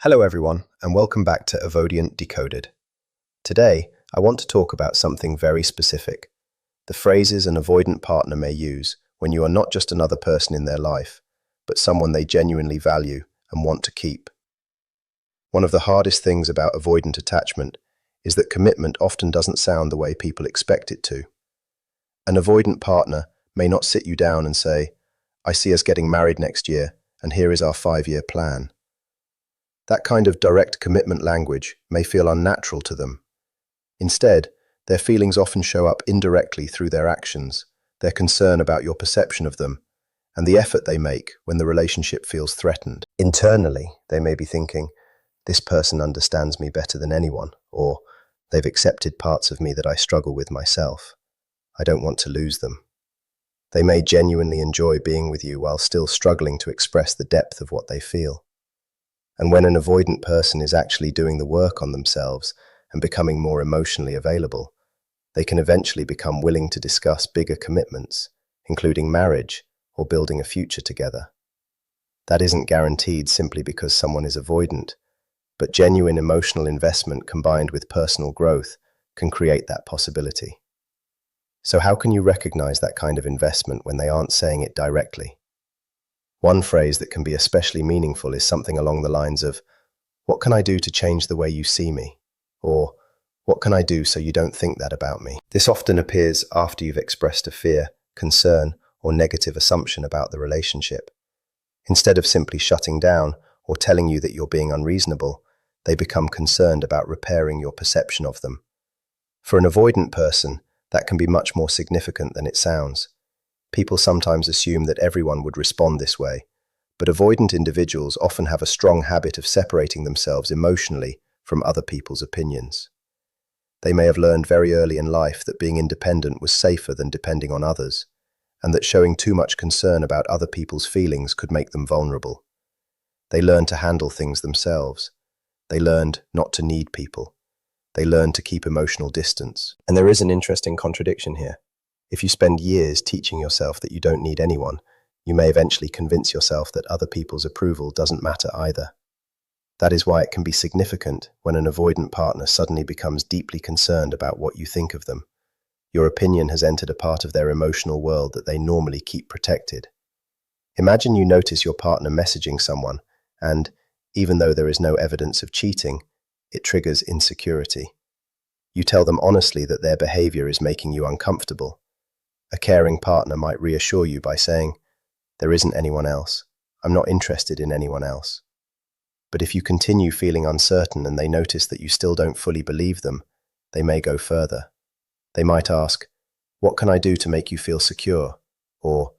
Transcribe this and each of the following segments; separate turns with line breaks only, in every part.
Hello everyone, and welcome back to Avoidant Decoded. Today, I want to talk about something very specific, the phrases an avoidant partner may use when you are not just another person in their life, but someone they genuinely value and want to keep. One of the hardest things about avoidant attachment is that commitment often doesn't sound the way people expect it to. An avoidant partner may not sit you down and say, "I see us getting married next year, and here is our 5-year plan." That kind of direct commitment language may feel unnatural to them. Instead, their feelings often show up indirectly through their actions, their concern about your perception of them, and the effort they make when the relationship feels threatened. Internally, they may be thinking, "This person understands me better than anyone," or "They've accepted parts of me that I struggle with myself. I don't want to lose them." They may genuinely enjoy being with you while still struggling to express the depth of what they feel. And when an avoidant person is actually doing the work on themselves and becoming more emotionally available, they can eventually become willing to discuss bigger commitments, including marriage or building a future together. That isn't guaranteed simply because someone is avoidant, but genuine emotional investment combined with personal growth can create that possibility. So how can you recognize that kind of investment when they aren't saying it directly? One phrase that can be especially meaningful is something along the lines of, "What can I do to change the way you see me?" Or, "What can I do so you don't think that about me?" This often appears after you've expressed a fear, concern, or negative assumption about the relationship. Instead of simply shutting down or telling you that you're being unreasonable, they become concerned about repairing your perception of them. For an avoidant person, that can be much more significant than it sounds. People sometimes assume that everyone would respond this way, but avoidant individuals often have a strong habit of separating themselves emotionally from other people's opinions. They may have learned very early in life that being independent was safer than depending on others, and that showing too much concern about other people's feelings could make them vulnerable. They learned to handle things themselves. They learned not to need people. They learned to keep emotional distance. And there is an interesting contradiction here. If you spend years teaching yourself that you don't need anyone, you may eventually convince yourself that other people's approval doesn't matter either. That is why it can be significant when an avoidant partner suddenly becomes deeply concerned about what you think of them. Your opinion has entered a part of their emotional world that they normally keep protected. Imagine you notice your partner messaging someone, and, even though there is no evidence of cheating, it triggers insecurity. You tell them honestly that their behavior is making you uncomfortable. A caring partner might reassure you by saying, "There isn't anyone else. I'm not interested in anyone else." But if you continue feeling uncertain and they notice that you still don't fully believe them, they may go further. They might ask, "What can I do to make you feel secure?" Or,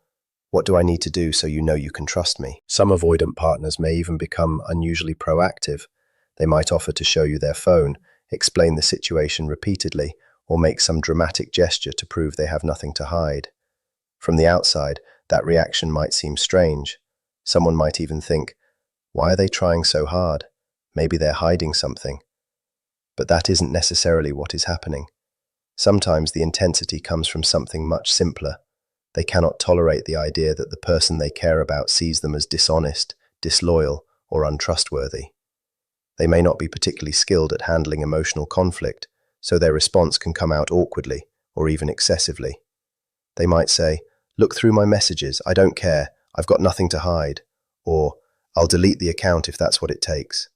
"What do I need to do so you know you can trust me?" Some avoidant partners may even become unusually proactive. They might offer to show you their phone, explain the situation repeatedly, or make some dramatic gesture to prove they have nothing to hide. From the outside, that reaction might seem strange. Someone might even think, "Why are they trying so hard? Maybe they're hiding something." But that isn't necessarily what is happening. Sometimes the intensity comes from something much simpler. They cannot tolerate the idea that the person they care about sees them as dishonest, disloyal, or untrustworthy. They may not be particularly skilled at handling emotional conflict, so their response can come out awkwardly or even excessively. They might say, "Look through my messages, I don't care, I've got nothing to hide," or "I'll delete the account if that's what it takes."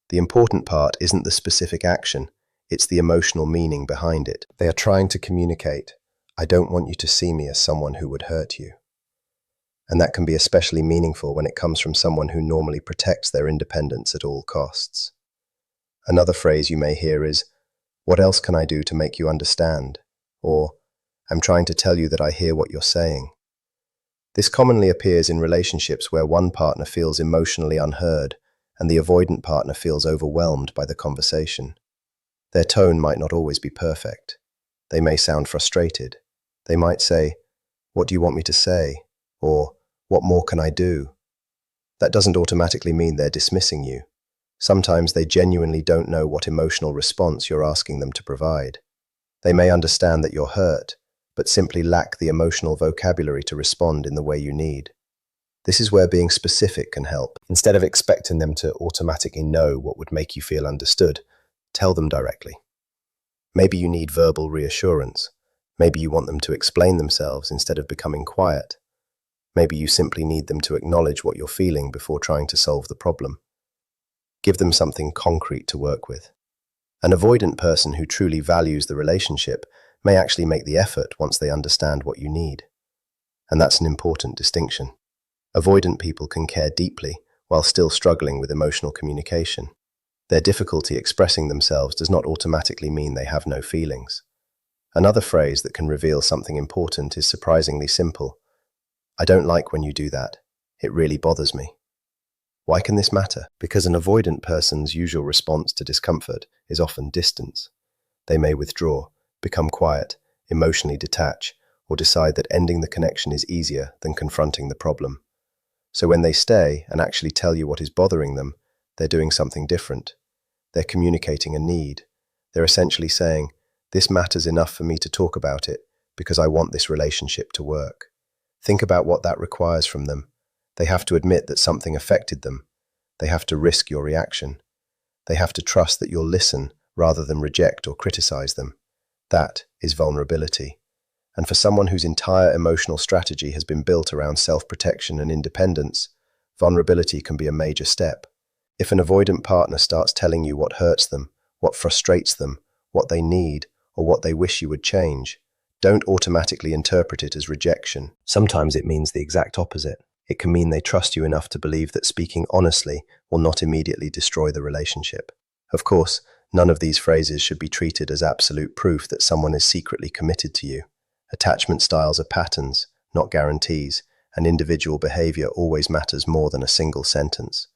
The important part isn't the specific action, it's the emotional meaning behind it. They are trying to communicate, "I don't want you to see me as someone who would hurt you." And that can be especially meaningful when it comes from someone who normally protects their independence at all costs. Another phrase you may hear is, "What else can I do to make you understand?" Or, "I'm trying to tell you that I hear what you're saying." This commonly appears in relationships where one partner feels emotionally unheard and the avoidant partner feels overwhelmed by the conversation. Their tone might not always be perfect. They may sound frustrated. They might say, "What do you want me to say?" Or, "What more can I do?" That doesn't automatically mean they're dismissing you. Sometimes they genuinely don't know what emotional response you're asking them to provide. They may understand that you're hurt, but simply lack the emotional vocabulary to respond in the way you need. This is where being specific can help. Instead of expecting them to automatically know what would make you feel understood, tell them directly. Maybe you need verbal reassurance. Maybe you want them to explain themselves instead of becoming quiet. Maybe you simply need them to acknowledge what you're feeling before trying to solve the problem. Give them something concrete to work with. An avoidant person who truly values the relationship may actually make the effort once they understand what you need. And that's an important distinction. Avoidant people can care deeply while still struggling with emotional communication. Their difficulty expressing themselves does not automatically mean they have no feelings. Another phrase that can reveal something important is surprisingly simple. I don't like when you do that. It really bothers me. Why can this matter? Because an avoidant person's usual response to discomfort is often distance. They may withdraw, become quiet, emotionally detach, or decide that ending the connection is easier than confronting the problem. So when they stay and actually tell you what is bothering them, they're doing something different. They're communicating a need. They're essentially saying, this matters enough for me to talk about it because I want this relationship to work. Think about what that requires from them. They have to admit that something affected them. They have to risk your reaction. They have to trust that you'll listen rather than reject or criticize them. That is vulnerability. And for someone whose entire emotional strategy has been built around self-protection and independence, vulnerability can be a major step. If an avoidant partner starts telling you what hurts them, what frustrates them, what they need, or what they wish you would change, don't automatically interpret it as rejection. Sometimes it means the exact opposite. It can mean they trust you enough to believe that speaking honestly will not immediately destroy the relationship. Of course, none of these phrases should be treated as absolute proof that someone is secretly committed to you. Attachment styles are patterns, not guarantees, and individual behavior always matters more than a single sentence.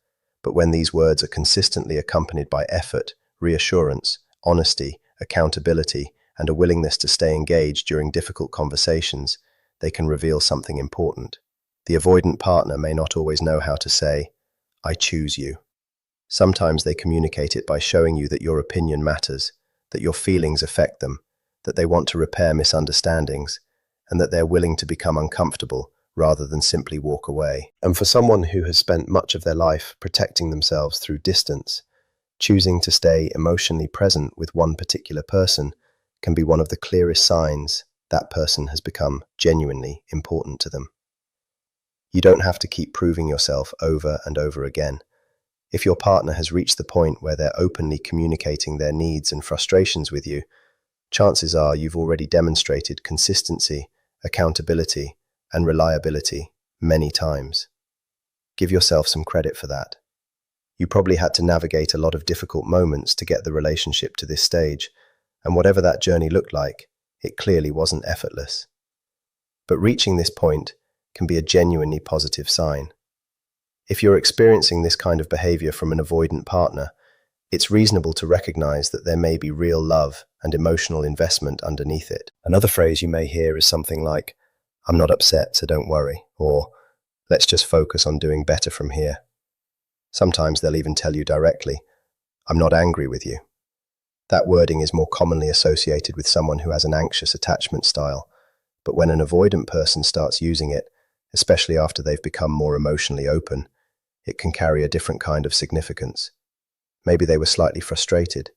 But when these words are consistently accompanied by effort, reassurance, honesty, accountability, and a willingness to stay engaged during difficult conversations, they can reveal something important. The avoidant partner may not always know how to say, I choose you. Sometimes they communicate it by showing you that your opinion matters, that your feelings affect them, that they want to repair misunderstandings, and that they're willing to become uncomfortable rather than simply walk away. And for someone who has spent much of their life protecting themselves through distance, choosing to stay emotionally present with one particular person can be one of the clearest signs that person has become genuinely important to them. You don't have to keep proving yourself over and over again. If your partner has reached the point where they're openly communicating their needs and frustrations with you, chances are you've already demonstrated consistency, accountability, and reliability many times. Give yourself some credit for that. You probably had to navigate a lot of difficult moments to get the relationship to this stage, and whatever that journey looked like, it clearly wasn't effortless. But reaching this point can be a genuinely positive sign. If you're experiencing this kind of behavior from an avoidant partner, it's reasonable to recognize that there may be real love and emotional investment underneath it. Another phrase you may hear is something like, I'm not upset, so don't worry, or let's just focus on doing better from here. Sometimes they'll even tell you directly, I'm not angry with you. That wording is more commonly associated with someone who has an anxious attachment style, but when an avoidant person starts using it, especially after they've become more emotionally open, it can carry a different kind of significance. Maybe they were slightly frustrated.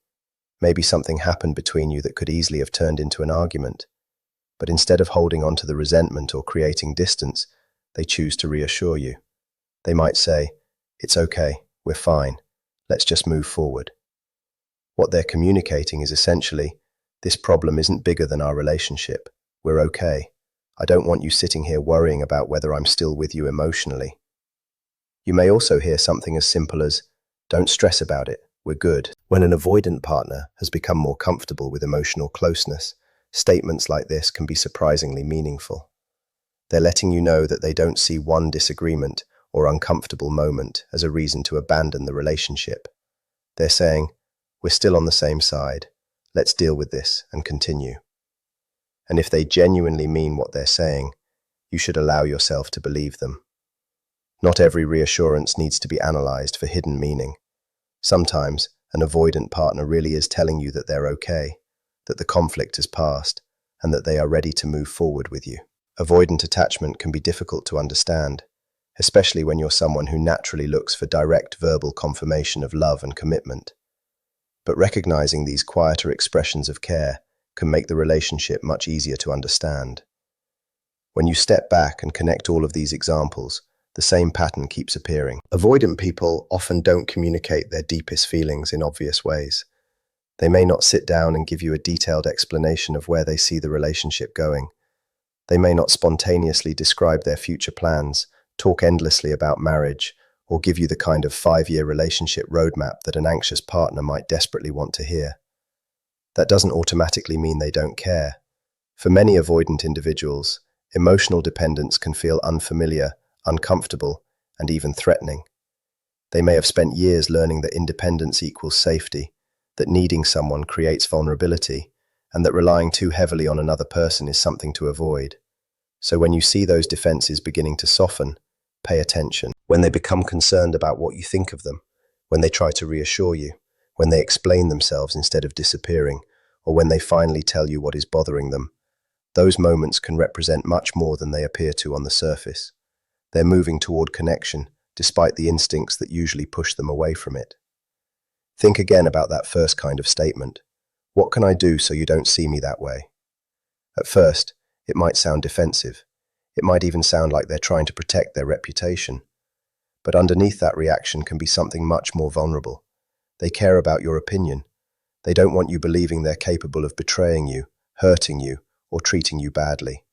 Maybe something happened between you that could easily have turned into an argument. But instead of holding on to the resentment or creating distance, they choose to reassure you. They might say, it's okay, we're fine, let's just move forward. What they're communicating is essentially, this problem isn't bigger than our relationship, we're okay. I don't want you sitting here worrying about whether I'm still with you emotionally. You may also hear something as simple as, don't stress about it, we're good. When an avoidant partner has become more comfortable with emotional closeness, statements like this can be surprisingly meaningful. They're letting you know that they don't see one disagreement or uncomfortable moment as a reason to abandon the relationship. They're saying, we're still on the same side, let's deal with this and continue. And if they genuinely mean what they're saying, you should allow yourself to believe them. Not every reassurance needs to be analyzed for hidden meaning. Sometimes, an avoidant partner really is telling you that they're okay, that the conflict has passed, and that they are ready to move forward with you. Avoidant attachment can be difficult to understand. especially when you're someone who naturally looks for direct verbal confirmation of love and commitment. But recognizing these quieter expressions of care can make the relationship much easier to understand. When you step back and connect all of these examples, the same pattern keeps appearing. Avoidant people often don't communicate their deepest feelings in obvious ways. They may not sit down and give you a detailed explanation of where they see the relationship going. They may not spontaneously describe their future plans, talk endlessly about marriage, or give you the kind of 5-year relationship roadmap that an anxious partner might desperately want to hear. That doesn't automatically mean they don't care. For many avoidant individuals, emotional dependence can feel unfamiliar, uncomfortable, and even threatening. They may have spent years learning that independence equals safety, that needing someone creates vulnerability, and that relying too heavily on another person is something to avoid. So when you see those defenses beginning to soften, pay attention. When they become concerned about what you think of them, when they try to reassure you, when they explain themselves instead of disappearing, or when they finally tell you what is bothering them, those moments can represent much more than they appear to on the surface. They're moving toward connection, despite the instincts that usually push them away from it. Think again about that first kind of statement. What can I do so you don't see me that way? At first, it might sound defensive. It might even sound like they're trying to protect their reputation. But underneath that reaction can be something much more vulnerable. They care about your opinion. They don't want you believing they're capable of betraying you, hurting you, or treating you badly.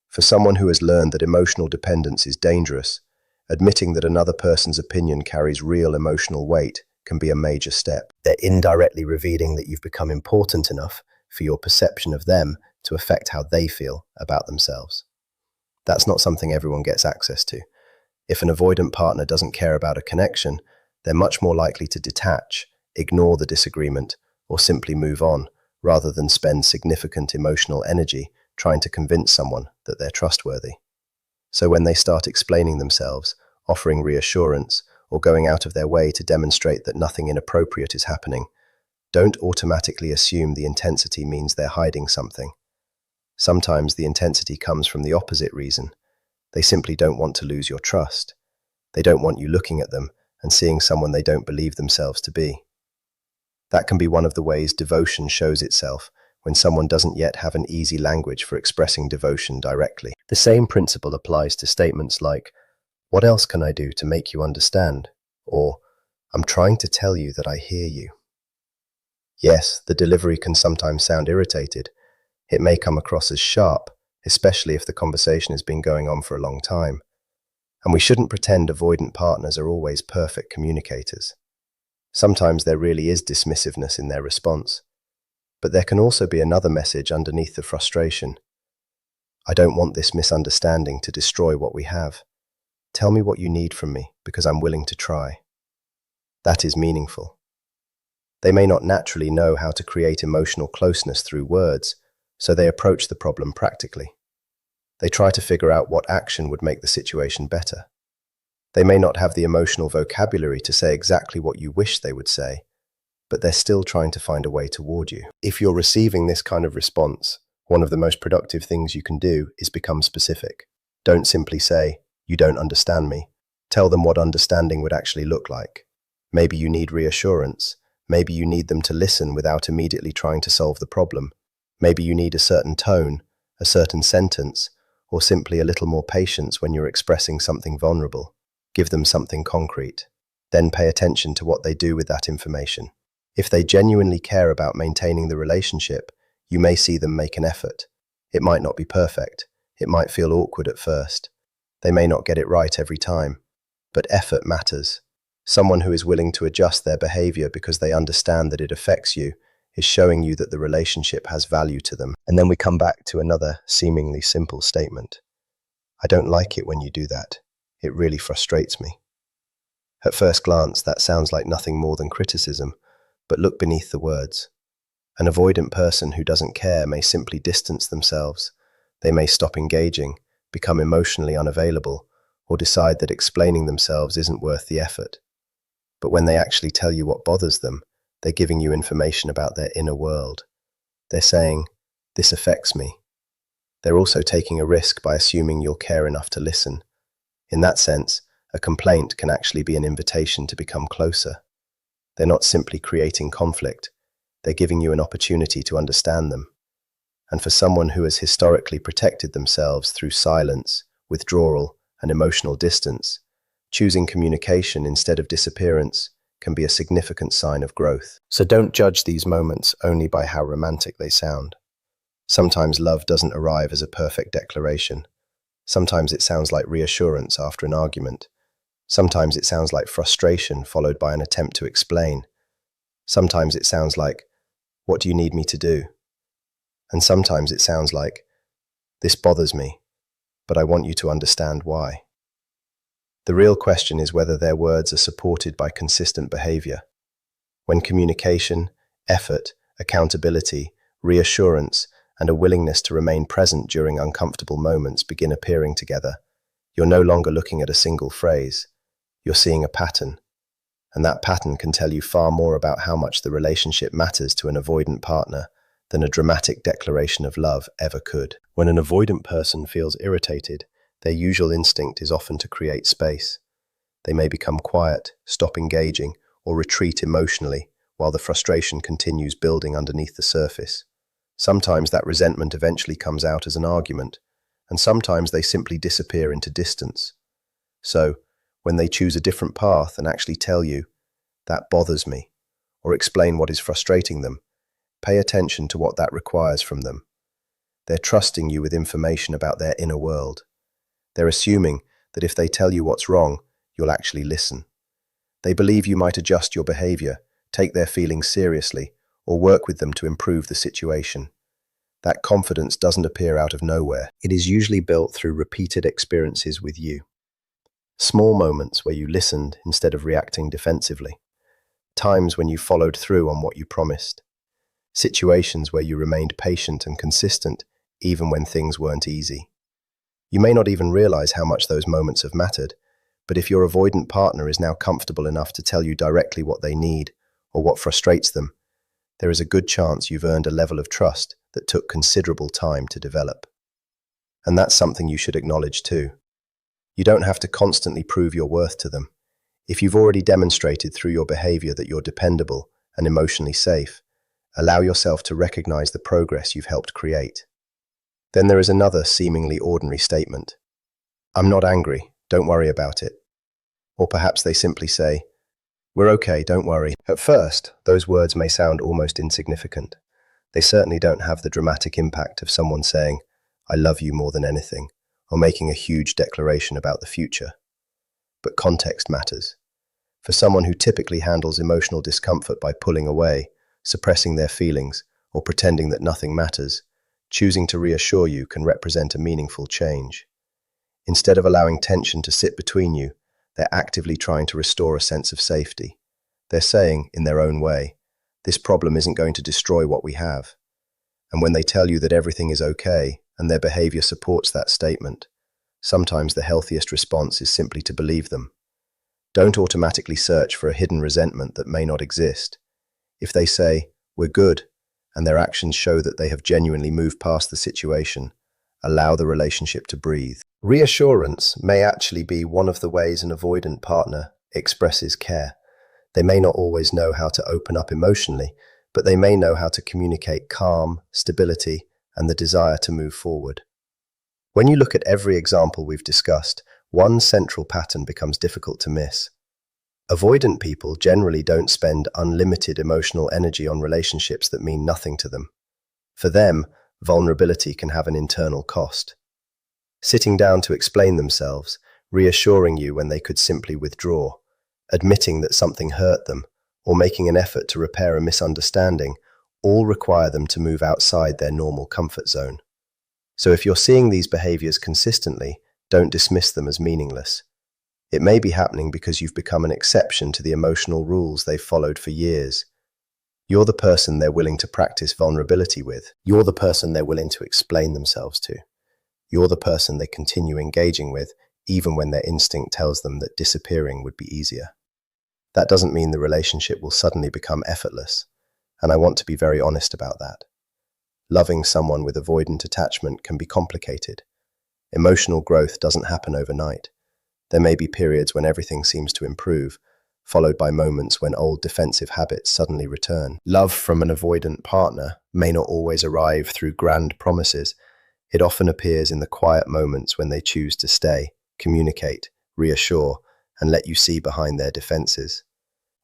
For someone who has learned that emotional dependence is dangerous, admitting that another person's opinion carries real emotional weight can be a major step. They're indirectly revealing that you've become important enough for your perception of them to affect how they feel about themselves. That's not something everyone gets access to. If an avoidant partner doesn't care about a connection, they're much more likely to detach, ignore the disagreement, or simply move on, rather than spend significant emotional energy trying to convince someone that they're trustworthy. So when they start explaining themselves, offering reassurance, or going out of their way to demonstrate that nothing inappropriate is happening, don't automatically assume the intensity means they're hiding something. Sometimes the intensity comes from the opposite reason. They simply don't want to lose your trust. They don't want you looking at them and seeing someone they don't believe themselves to be. That can be one of the ways devotion shows itself, when someone doesn't yet have an easy language for expressing devotion directly. The same principle applies to statements like, "What else can I do to make you understand?" Or, "I'm trying to tell you that I hear you." Yes, the delivery can sometimes sound irritated. It may come across as sharp, especially if the conversation has been going on for a long time. And we shouldn't pretend avoidant partners are always perfect communicators. Sometimes there really is dismissiveness in their response. But there can also be another message underneath the frustration. "I don't want this misunderstanding to destroy what we have. Tell me what you need from me, because I'm willing to try." That is meaningful. They may not naturally know how to create emotional closeness through words, so they approach the problem practically. They try to figure out what action would make the situation better. They may not have the emotional vocabulary to say exactly what you wish they would say, but they're still trying to find a way toward you. If you're receiving this kind of response, one of the most productive things you can do is become specific. Don't simply say, "You don't understand me." Tell them what understanding would actually look like. Maybe you need reassurance. Maybe you need them to listen without immediately trying to solve the problem. Maybe you need a certain tone, a certain sentence, or simply a little more patience when you're expressing something vulnerable. Give them something concrete. Then pay attention to what they do with that information. If they genuinely care about maintaining the relationship, you may see them make an effort. It might not be perfect. It might feel awkward at first. They may not get it right every time. But effort matters. Someone who is willing to adjust their behavior because they understand that it affects you is showing you that the relationship has value to them. And then we come back to another seemingly simple statement. "I don't like it when you do that. It really frustrates me." At first glance, that sounds like nothing more than criticism, but look beneath the words. An avoidant person who doesn't care may simply distance themselves. They may stop engaging, become emotionally unavailable, or decide that explaining themselves isn't worth the effort. But when they actually tell you what bothers them, they're giving you information about their inner world. They're saying, "This affects me." They're also taking a risk by assuming you'll care enough to listen. In that sense, a complaint can actually be an invitation to become closer. They're not simply creating conflict, they're giving you an opportunity to understand them. And for someone who has historically protected themselves through silence, withdrawal, and emotional distance, choosing communication instead of disappearance can be a significant sign of growth. So don't judge these moments only by how romantic they sound. Sometimes love doesn't arrive as a perfect declaration. Sometimes it sounds like reassurance after an argument. Sometimes it sounds like frustration followed by an attempt to explain. Sometimes it sounds like, "What do you need me to do?" And sometimes it sounds like, "This bothers me, but I want you to understand why." The real question is whether their words are supported by consistent behavior. When communication, effort, accountability, reassurance, and a willingness to remain present during uncomfortable moments begin appearing together, you're no longer looking at a single phrase. You're seeing a pattern. And that pattern can tell you far more about how much the relationship matters to an avoidant partner than a dramatic declaration of love ever could. When an avoidant person feels irritated, their usual instinct is often to create space. They may become quiet, stop engaging, or retreat emotionally while the frustration continues building underneath the surface. Sometimes that resentment eventually comes out as an argument, and sometimes they simply disappear into distance. So, when they choose a different path and actually tell you, "That bothers me," or explain what is frustrating them, pay attention to what that requires from them. They're trusting you with information about their inner world. They're assuming that if they tell you what's wrong, you'll actually listen. They believe you might adjust your behavior, take their feelings seriously, or work with them to improve the situation. That confidence doesn't appear out of nowhere. It is usually built through repeated experiences with you. Small moments where you listened instead of reacting defensively. Times when you followed through on what you promised. Situations where you remained patient and consistent, even when things weren't easy. You may not even realize how much those moments have mattered, but if your avoidant partner is now comfortable enough to tell you directly what they need or what frustrates them, there is a good chance you've earned a level of trust that took considerable time to develop. And that's something you should acknowledge too. You don't have to constantly prove your worth to them. If you've already demonstrated through your behavior that you're dependable and emotionally safe, allow yourself to recognize the progress you've helped create. Then there is another seemingly ordinary statement. "I'm not angry, don't worry about it." Or perhaps they simply say, "We're okay, don't worry." At first, those words may sound almost insignificant. They certainly don't have the dramatic impact of someone saying, "I love you more than anything," or making a huge declaration about the future. But context matters. For someone who typically handles emotional discomfort by pulling away, suppressing their feelings, or pretending that nothing matters, choosing to reassure you can represent a meaningful change. Instead of allowing tension to sit between you, they're actively trying to restore a sense of safety. They're saying, in their own way, "This problem isn't going to destroy what we have." And when they tell you that everything is okay, and their behavior supports that statement, sometimes the healthiest response is simply to believe them. Don't automatically search for a hidden resentment that may not exist. If they say, "We're good," and their actions show that they have genuinely moved past the situation, allow the relationship to breathe. Reassurance may actually be one of the ways an avoidant partner expresses care. They may not always know how to open up emotionally, but they may know how to communicate calm, stability, and the desire to move forward. When you look at every example we've discussed, one central pattern becomes difficult to miss. Avoidant people generally don't spend unlimited emotional energy on relationships that mean nothing to them. For them, vulnerability can have an internal cost. Sitting down to explain themselves, reassuring you when they could simply withdraw, admitting that something hurt them, or making an effort to repair a misunderstanding, all require them to move outside their normal comfort zone. So if you're seeing these behaviors consistently, don't dismiss them as meaningless. It may be happening because you've become an exception to the emotional rules they've followed for years. You're the person they're willing to practice vulnerability with. You're the person they're willing to explain themselves to. You're the person they continue engaging with, even when their instinct tells them that disappearing would be easier. That doesn't mean the relationship will suddenly become effortless, and I want to be very honest about that. Loving someone with avoidant attachment can be complicated. Emotional growth doesn't happen overnight. There may be periods when everything seems to improve, followed by moments when old defensive habits suddenly return. Love from an avoidant partner may not always arrive through grand promises. It often appears in the quiet moments when they choose to stay, communicate, reassure, and let you see behind their defenses.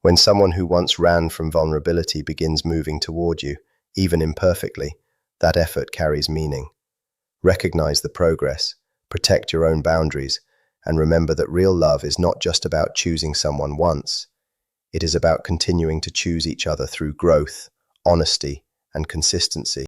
When someone who once ran from vulnerability begins moving toward you, even imperfectly, that effort carries meaning. Recognize the progress, protect your own boundaries, and remember that real love is not just about choosing someone once. It is about continuing to choose each other through growth, honesty, and consistency.